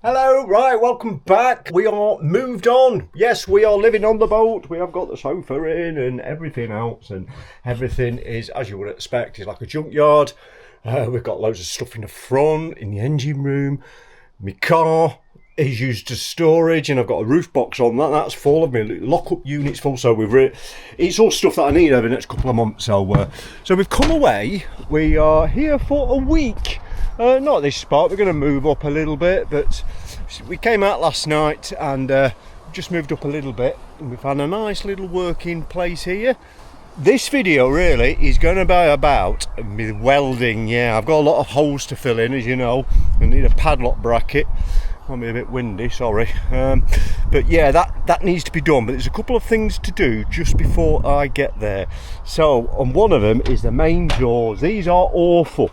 Hello, right, welcome back. We are moved on. Yes, we are living on the boat. We have got the sofa in and everything else, and everything is, as you would expect, is like a junkyard. We've got loads of stuff in the front, in the engine room. My car is used as storage, and I've got a roof box on that. That's full of me. Lock-up unit's full, so it's all stuff that I need over the next couple of months. So we've come away. We are here for a week. Not this spot, we're going to move up a little bit, but we came out last night and just moved up a little bit, and we found a nice little working place here. This video really is going to be about me welding. Yeah, I've got a lot of holes to fill in, as you know. I need a padlock bracket. Might be a bit windy, sorry. But yeah, that needs to be done, but there's a couple of things to do just before I get there. So, and one of them is the main doors. These are awful.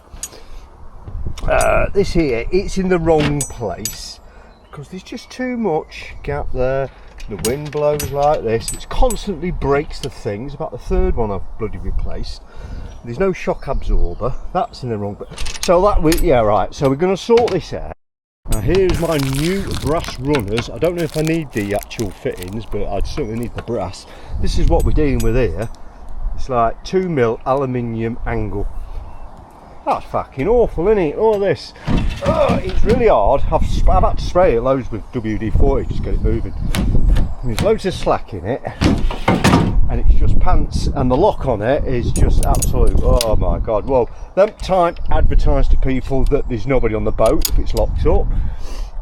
This here, it's in the wrong place because there's just too much gap there. The wind blows like this, it constantly breaks the things. About the third one I've bloody replaced. There's no shock absorber, that's in the wrong place. So yeah, right, so we're going to sort this out. Now here's my new brass runners. I don't know if I need the actual fittings, but I'd certainly need the brass. This is what we're dealing with here. It's like 2mm aluminium angle. That's fucking awful, isn't it? All this. Oh, it's really hard. I've had to spray it loads with WD-40 just to get it moving. And there's loads of slack in it. And it's just pants. And the lock on it is just absolute. Oh my God. Well, them time advertise to people that there's nobody on the boat if it's locked up.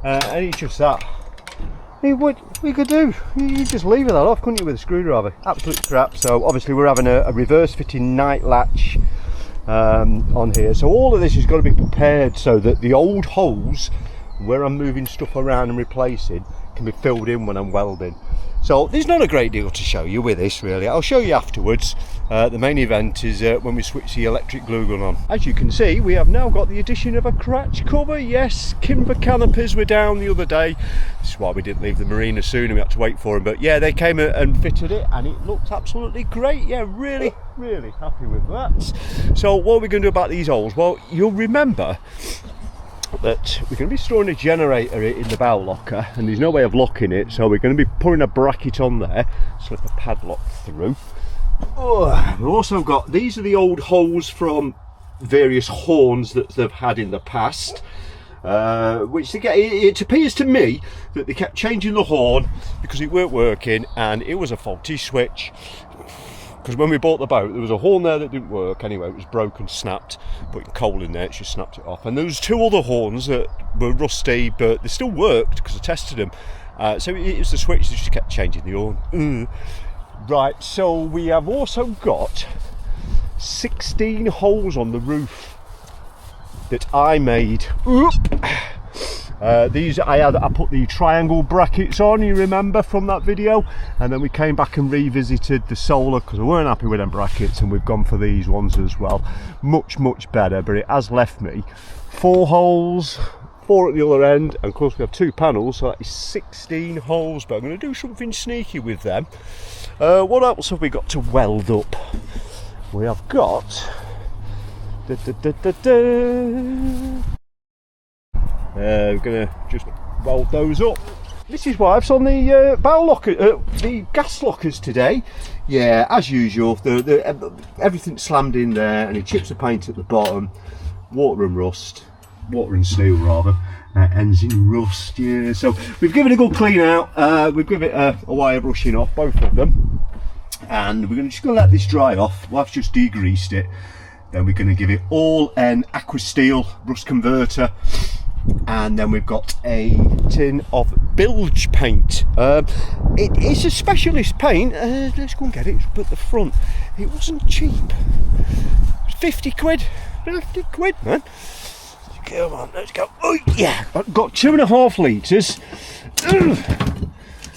And it's just that. I mean, what we could do? You just leave that off, couldn't you, with a screwdriver? Absolute crap. So obviously we're having a reverse fitting night latch on here, so all of this has got to be prepared so that the old holes where I'm moving stuff around and replacing can be filled in when I'm welding. So there's not a great deal to show you with this really. I'll show you afterwards. The main event is when we switch the electric glue gun on. As you can see, we have now got the addition of a crotch cover. Yes, Kimber canopies were down the other day. This is why we didn't leave the marina soon and we had to wait for them, but yeah, they came and fitted it and it looks absolutely great. Yeah, really happy with that. So what are we going to do about these holes? Well, you'll remember that we're going to be storing a generator in the bow locker and there's no way of locking it, so we're going to be putting a bracket on there, slip a padlock through. We've also got, these are the old holes from various horns that they've had in the past, which it appears to me that they kept changing the horn because it weren't working and it was a faulty switch. Because when we bought the boat, there was a horn there that didn't work anyway, it was broken, snapped, putting coal in there, it just snapped it off. And there was two other horns that were rusty, but they still worked because I tested them. So it was the switch that just kept changing the horn. Right, so we have also got 16 holes on the roof that I made. These I put the triangle brackets on, you remember from that video, and then we came back and revisited the solar because we weren't happy with them brackets, and we've gone for these ones as well. Much better, but it has left me 4 holes, 4 at the other end, and of course we have 2 panels, so that is 16 holes. But I'm going to do something sneaky with them. What else have we got to weld up? We have got we're going to just weld those up. This is wife's on the bow locker, the gas lockers today. Yeah, as usual, everything's slammed in there and it chips the paint at the bottom. Water and steel rather, ends in rust. Yeah, so we've given it a good clean out. We've given it a wire brushing off, both of them, and we're just going to let this dry off. Wife's just degreased it. Then we're going to give it all an aqua steel rust converter. And then we've got a tin of bilge paint. It is a specialist paint. Let's go and get it. It's at the front. It wasn't cheap. It was 50 quid. 50 quid, man. Come on, let's go. Oh yeah, I've got 2.5 litres.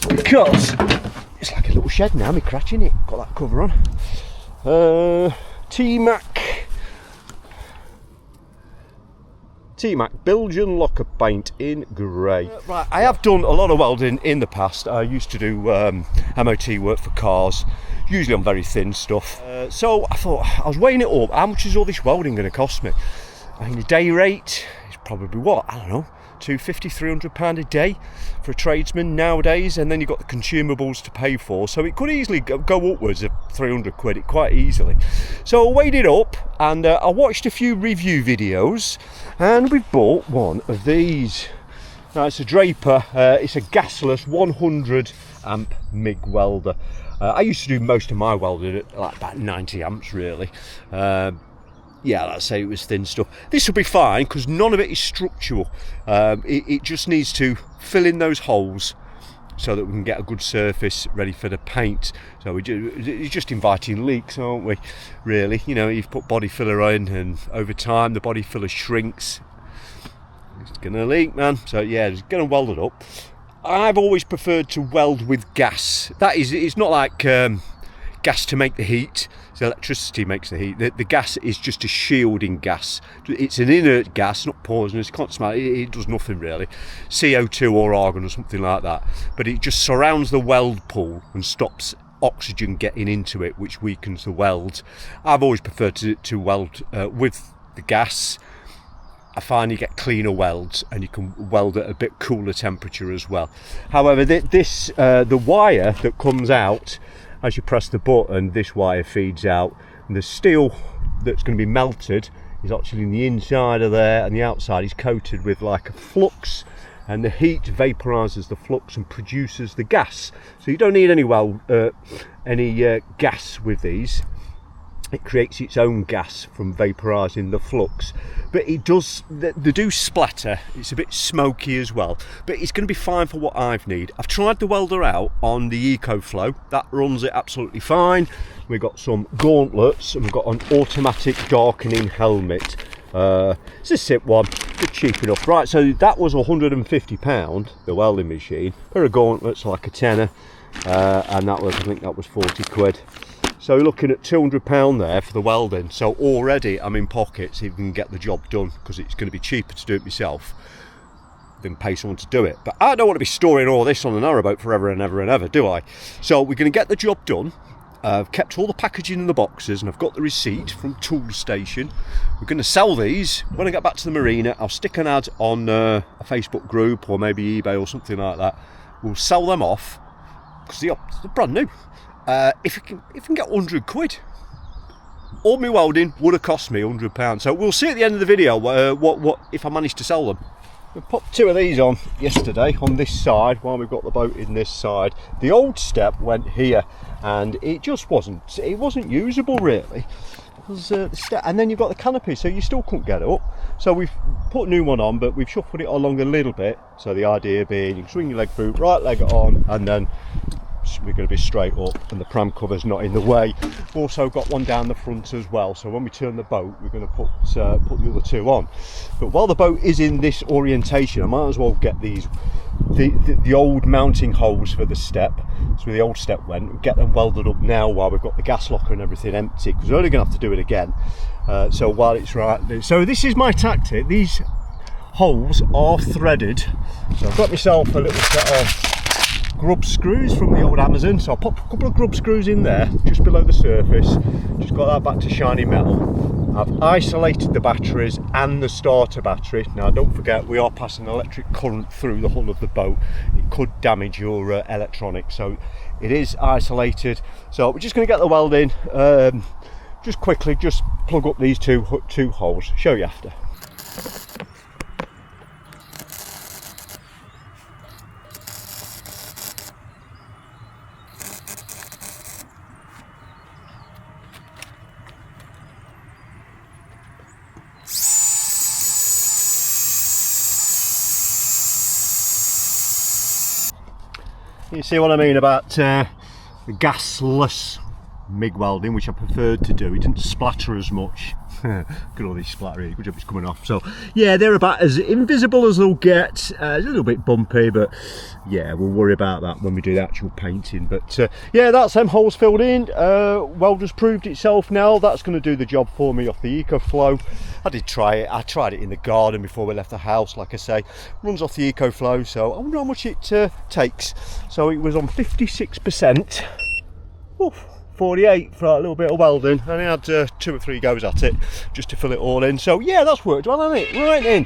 Because it's like a little shed now. I'm crashing it. Got that cover on. T-Mac Belgian locker paint in grey. Right, I have done a lot of welding in the past. I used to do MOT work for cars, usually on very thin stuff. So I thought, I was weighing it up, how much is all this welding going to cost me? I mean, the day rate is probably what, I don't know, 250, £300 a day for a tradesman nowadays, and then you've got the consumables to pay for, so it could easily go upwards of 300 quid, quite easily. So I weighed it up, and I watched a few review videos, and we've bought one of these. Now it's a Draper, it's a gasless 100 amp MIG welder. I used to do most of my welding at like about 90 amps really. Yeah, let's say it was thin stuff. This will be fine because none of it is structural. It just needs to fill in those holes so that we can get a good surface ready for the paint. So we're just inviting leaks, aren't we? Really, you know, you've put body filler in, and over time the body filler shrinks. It's gonna leak, man. So yeah, it's gonna weld it up. I've always preferred to weld with gas. That is, it's not like gas to make the heat. So electricity makes the heat. The gas is just a shielding gas. It's an inert gas, not poisonous. You can't smell it. It does nothing really. CO2 or argon or something like that. But it just surrounds the weld pool and stops oxygen getting into it, which weakens the weld. I've always preferred to weld with the gas. I find you get cleaner welds, and you can weld at a bit cooler temperature as well. However, the wire that comes out as you press the button, this wire feeds out, and the steel that's going to be melted is actually in the inside of there, and the outside is coated with like a flux, and the heat vaporizes the flux and produces the gas. So you don't need any gas with these. It creates its own gas from vaporizing the flux, but it does, they do splatter. It's a bit smoky as well, but it's going to be fine for what I've need. I've tried the welder out on the EcoFlow, that runs it absolutely fine. We've got some gauntlets, and we've got an automatic darkening helmet. It's a SIP one, but cheap enough. Right, so that was £150, the welding machine. A pair of gauntlets, like a tenner, and that was, I think that was 40 quid. So you're looking at £200 there for the welding. So already I'm in pockets if we can get the job done, because it's going to be cheaper to do it myself than pay someone to do it. But I don't want to be storing all this on the narrowboat forever and ever and ever, do I? So we're going to get the job done. I've kept all the packaging in the boxes, and I've got the receipt from Tool Station. We're going to sell these. When I get back to the marina, I'll stick an ad on a Facebook group or maybe eBay or something like that. We'll sell them off because they're brand new. If we can get 100 quid, all my welding would have cost me £100. So we'll see at the end of the video what if I manage to sell them. We popped two of these on yesterday on this side while we've got the boat in this side. The old step went here, and it just wasn't usable really. And then you've got the canopy, so you still couldn't get it up. So we've put a new one on, but we've shuffled it along a little bit. So the idea being, you can swing your leg through, right leg on, and then we're going to be straight up, and the pram cover's not in the way. We've also got one down the front as well, so when we turn the boat we're going to put the other two on. But while the boat is in this orientation, I might as well get these the old mounting holes for the step, so where the old step went, get them welded up now while we've got the gas locker and everything empty, because we're only going to have to do it again. So while it's right, so this is my tactic. These holes are threaded, so I've got myself a little set of grub screws from the old Amazon, so I'll pop a couple of grub screws in there just below the surface, just got that back to shiny metal. I've isolated the batteries and the starter battery. Now don't forget, we are passing electric current through the hull of the boat. It could damage your electronics, so it is isolated. So we're just going to get the weld in. Just quickly, just plug up these two holes, show you after. You see what I mean about the gasless MIG welding, which I preferred to do. It didn't splatter as much. Look at all these splatter, good job it's coming off. So yeah, they're about as invisible as they'll get. A little bit bumpy, but yeah, we'll worry about that when we do the actual painting. But yeah, that's them holes filled in. Welder's proved itself now. That's going to do the job for me off the EcoFlow. I did try it. I tried it in the garden before we left the house, like I say. Runs off the EcoFlow, so I wonder how much it takes. So it was on 56%. Oof. 48 for a little bit of welding, and I had 2 or 3 goes at it just to fill it all in. So yeah, that's worked well, hasn't it? Right in.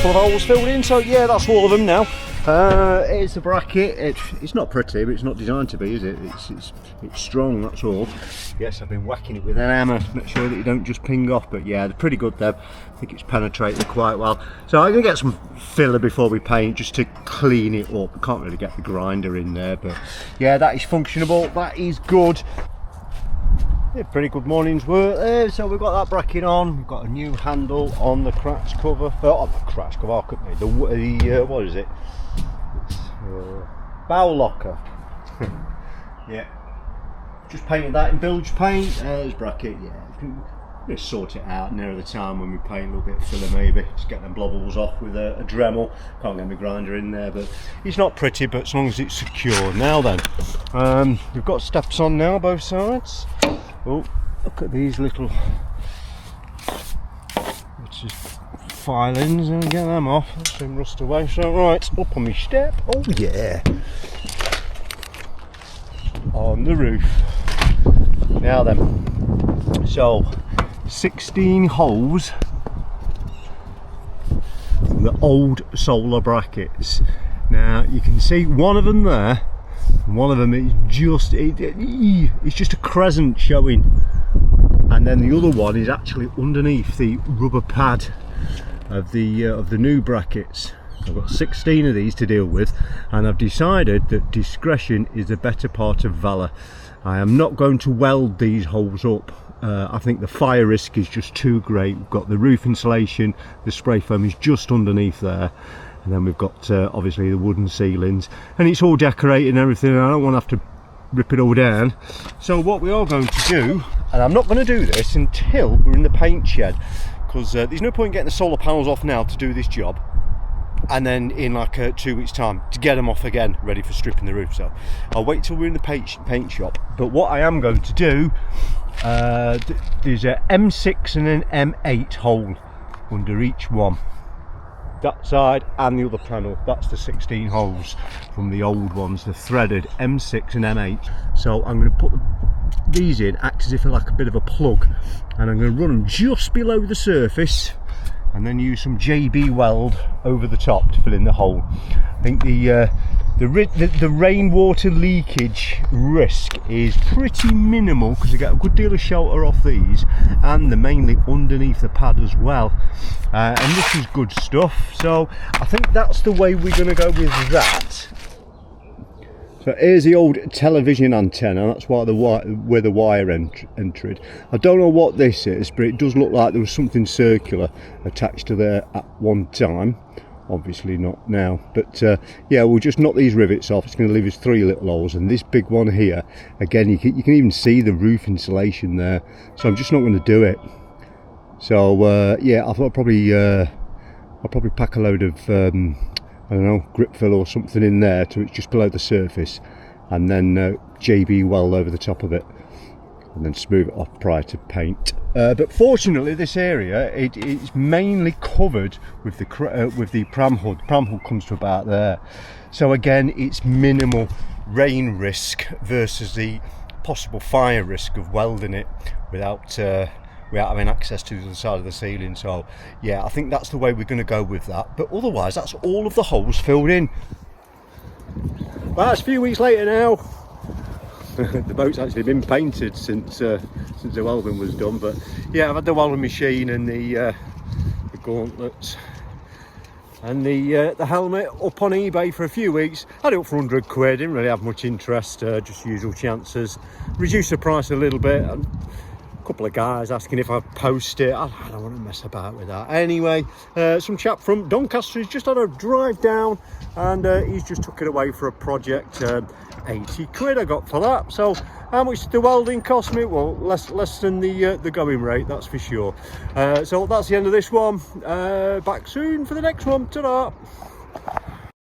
couple of holes filled in, so yeah, that's all of them now. Here's the bracket. It's not pretty, but it's not designed to be, is it? It's strong, that's all. Yes, I've been whacking it with an hammer to make sure that you don't just ping off, but yeah, they're pretty good, Deb. I think it's penetrated quite well. So I'm going to get some filler before we paint, just to clean it up. I can't really get the grinder in there, but yeah, that is functionable. That is good. Yeah, pretty good morning's work there. So we've got that bracket on. We've got a new handle on the crash cover. On the crash cover, the what is it? Bow locker. Yeah, just painted that in bilge paint. There's bracket. Yeah, we'll sort it out nearer the time when we paint a little bit of filler, maybe just get them blobbles off with a Dremel. Can't get my grinder in there, but it's not pretty, but as long as it's secure. Now then, we've got steps on now both sides. Oh, look at these little filings, and get them off. That's been rust away. So right, up on my step. Oh yeah, on the roof. Now then, so 16 holes, the old solar brackets. Now you can see one of them there. One of them is just it's just a crescent showing, and then the other one is actually underneath the rubber pad of the new brackets. I've got 16 of these to deal with, and I've decided that discretion is the better part of valour. I am not going to weld these holes up. I think the fire risk is just too great. We've got the roof insulation, the spray foam is just underneath there, and then we've got obviously the wooden ceilings, and it's all decorated and everything, and I don't want to have to rip it all down. So what we are going to do, and I'm not going to do this until we're in the paint shed, because there's no point getting the solar panels off now to do this job, and then in like 2 weeks time to get them off again ready for stripping the roof. So I'll wait till we're in the paint shop. But what I am going to do, there's a M6 and an M8 hole under each one, that side and the other panel. That's the 16 holes from the old ones, the threaded M6 and M8. So I'm going to put these in, act as if they're like a bit of a plug, and I'm going to run them just below the surface, and then use some JB weld over the top to fill in the hole. I think the rainwater leakage risk is pretty minimal, because you get a good deal of shelter off these, and they're mainly underneath the pad as well. And this is good stuff, so I think that's the way we're going to go with that. So here's the old television antenna. That's why where the wire entered. I don't know what this is, but it does look like there was something circular attached to there at one time. Obviously not now, but yeah, we'll just knock these rivets off. It's going to leave us 3 little holes, and this big one here, again, you can even see the roof insulation there. So I'm just not going to do it. So yeah, I thought I'll probably pack a load of I don't know, grip fill or something in there till it's just below the surface, and then JB weld over the top of it, and then smooth it off prior to paint. But fortunately, this area it's mainly covered with the pram hood. Pram hood comes to about there, so again, it's minimal rain risk versus the possible fire risk of welding it without having access to the other side of the ceiling. So yeah, I think that's the way we're going to go with that. But otherwise, that's all of the holes filled in. Well, it's a few weeks later now. The boat's actually been painted since the welding was done, but yeah, I've had the welding machine and the gauntlets and the helmet up on eBay for a few weeks. Had it up for 100 quid, didn't really have much interest, just usual chances. Reduced the price a little bit, and a couple of guys asking if I'd post it. I don't want to mess about with that. Anyway, some chap from Doncaster has just had a drive down, and he's just took it away for a project. 80 quid I got for that. So how much did the welding cost me? Well, less than the going rate, that's for sure. So that's the end of this one. Back soon for the next one. Ta-da!